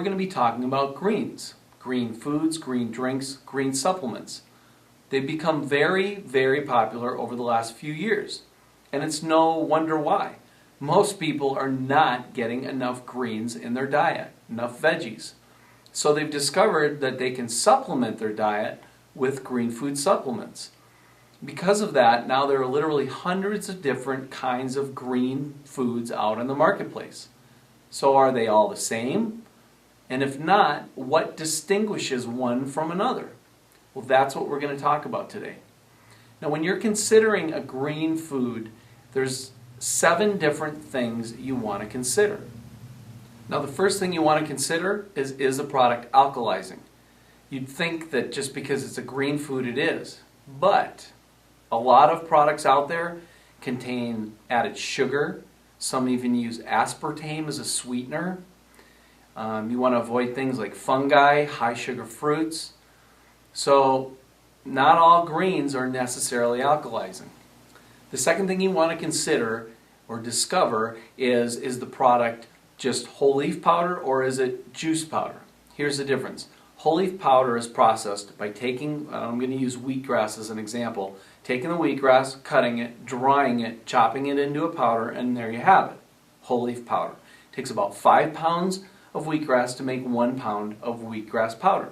going to be talking about greens. Green foods, green drinks, green supplements. They've become very, very popular over the last few years. And it's no wonder why. Most people are not getting enough greens in their diet, enough veggies. So they've discovered that they can supplement their diet with green food supplements. Because of that, now there are literally hundreds of different kinds of green foods out in the marketplace. So are they all the same? And if not, what distinguishes one from another? Well, that's what we're going to talk about today. Now, when you're considering a green food, there's 7 different things you want to consider. Now, the first thing you want to consider is the product alkalizing. You'd think that just because it's a green food it is, but a lot of products out there contain added sugar. Some even use aspartame as a sweetener. You want to avoid things like fungi, high sugar fruits. So not all greens are necessarily alkalizing. The second thing you want to consider or discover is the product just whole leaf powder or is it juice powder? Here's the difference. Whole leaf powder is processed by taking, I'm going to use wheatgrass as an example, taking the wheatgrass, cutting it, drying it, chopping it into a powder, and there you have it, whole leaf powder. It takes about 5 pounds of wheatgrass to make 1 pound of wheatgrass powder.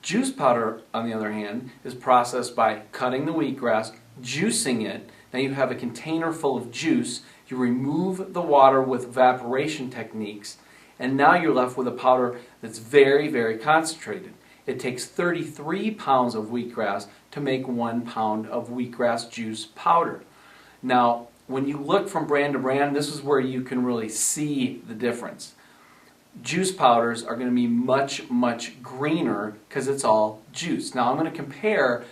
Juice powder, on the other hand, is processed by cutting the wheatgrass, juicing it. Now you have a container full of juice. You remove the water with evaporation techniques, and now you're left with a powder that's very, very concentrated. It takes 33 pounds of wheatgrass to make 1 pound of wheatgrass juice powder. Now, when you look from brand to brand, this is where you can really see the difference. Juice powders are going to be much, much greener because it's all juice. Now I'm going to compare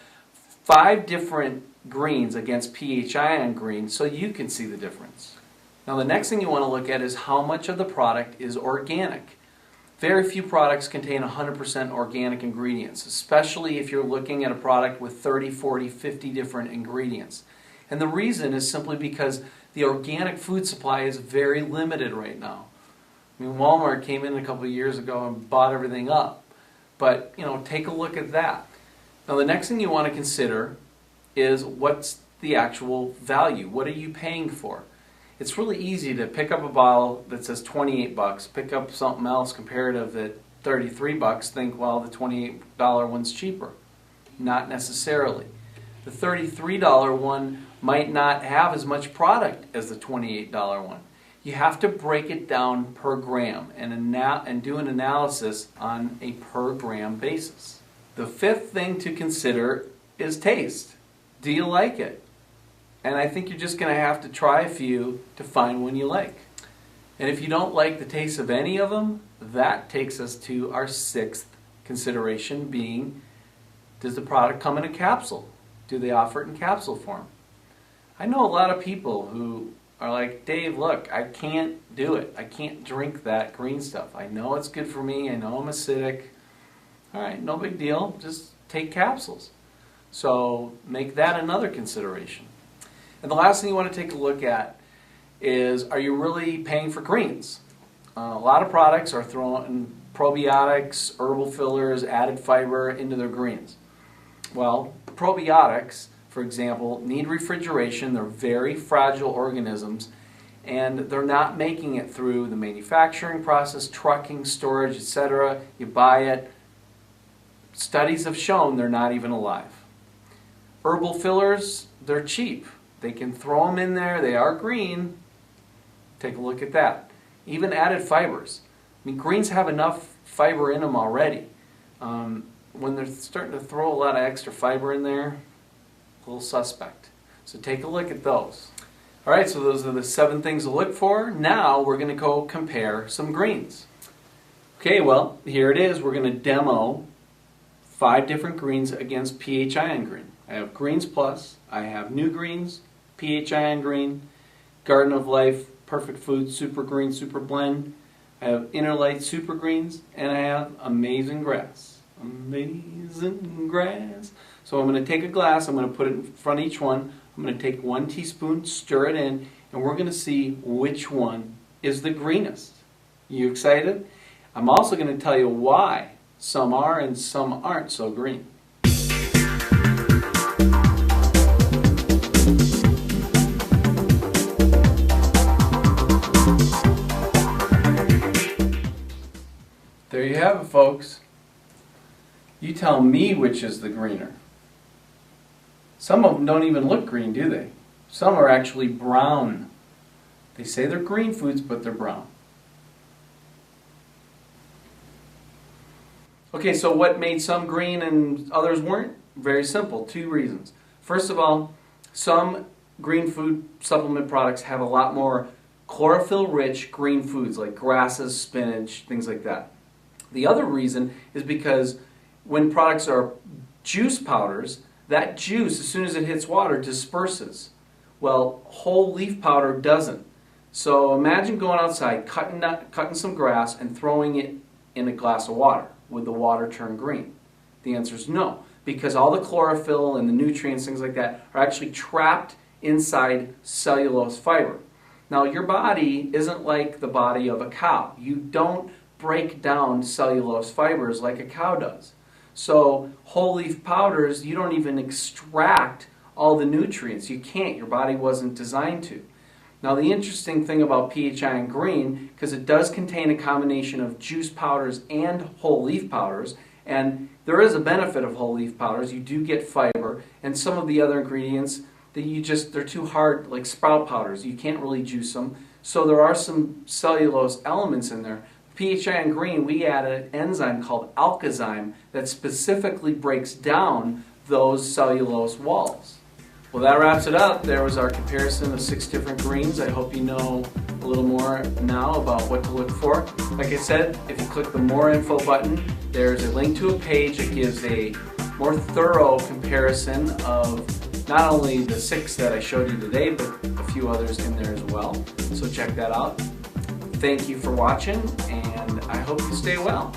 5 different greens against pHion green so you can see the difference. Now the next thing you want to look at is how much of the product is organic. Very few products contain 100% organic ingredients, especially if you're looking at a product with 30, 40, 50 different ingredients. And the reason is simply because the organic food supply is very limited right now. I mean, Walmart came in a couple of years ago and bought everything up. But, take a look at that. Now, the next thing you want to consider is what's the actual value? What are you paying for? It's really easy to pick up a bottle that says 28 bucks, pick up something else comparative at 33 bucks, think, well, the $28 one's cheaper. Not necessarily. The $33 one might not have as much product as the $28 one. You have to break it down per gram and do an analysis on a per gram basis. The 5th thing to consider is taste. Do you like it? And I think you're just going to have to try a few to find one you like. And if you don't like the taste of any of them, that takes us to our 6th consideration being, does the product come in a capsule? Do they offer it in capsule form? I know a lot of people who are like, Dave, look, I can't do it. I can't drink that green stuff. I know it's good for me. I know I'm acidic. All right, no big deal. Just take capsules. So make that another consideration. And the last thing you want to take a look at is, are you really paying for greens? A lot of products are throwing probiotics, herbal fillers, added fiber into their greens. Well, probiotics, for example, need refrigeration. They're very fragile organisms, and they're not making it through the manufacturing process, trucking, storage, etc. You buy it. Studies have shown they're not even alive. Herbal fillers, they're cheap. They can throw them in there. They are green. Take a look at that. Even added fibers. I mean, greens have enough fiber in them already. When they're starting to throw a lot of extra fiber in there, a little suspect. So take a look at those. All right, so those are the 7 things to look for. Now we're going to go compare some greens. Okay, well, here it is. We're going to demo 5 different greens against pHion green. I have Greens Plus, I have New Greens, pHion green, Garden of Life, Perfect Food, Super Green, Super Blend. I have Innerlight SuperGreens, and I have Amazing Grass. Amazing Grass. So I'm going to take a glass, I'm going to put it in front of each one, I'm going to take 1 teaspoon, stir it in, and we're going to see which one is the greenest. You excited? I'm also going to tell you why some are and some aren't so green. There you have it, folks. You tell me which is the greener. Some of them don't even look green, do they? Some are actually brown. They say they're green foods, but they're brown. Okay, so what made some green and others weren't? Very simple, 2 reasons. First of all, some green food supplement products have a lot more chlorophyll-rich green foods like grasses, spinach, things like that. The other reason is because when products are juice powders, that juice, as soon as it hits water, disperses. Well, whole leaf powder doesn't. So imagine going outside, cutting some grass and throwing it in a glass of water. Would the water turn green? The answer is no, because all the chlorophyll and the nutrients, things like that, are actually trapped inside cellulose fiber. Now, your body isn't like the body of a cow. You don't break down cellulose fibers like a cow does. So whole leaf powders, you don't even extract all the nutrients. You can't. Your body wasn't designed to. Now the interesting thing about pHion green, because it does contain a combination of juice powders and whole leaf powders, and there is a benefit of whole leaf powders. You do get fiber, and some of the other ingredients that they're too hard, like sprout powders. You can't really juice them. So there are some cellulose elements in there. pHion green, we added an enzyme called Alkalizing that specifically breaks down those cellulose walls. Well, that wraps it up. There was our comparison of 6 different greens. I hope you know a little more now about what to look for. Like I said, if you click the More Info button, there's a link to a page that gives a more thorough comparison of not only the 6 that I showed you today, but a few others in there as well. So check that out. Thank you for watching, and I hope you stay well.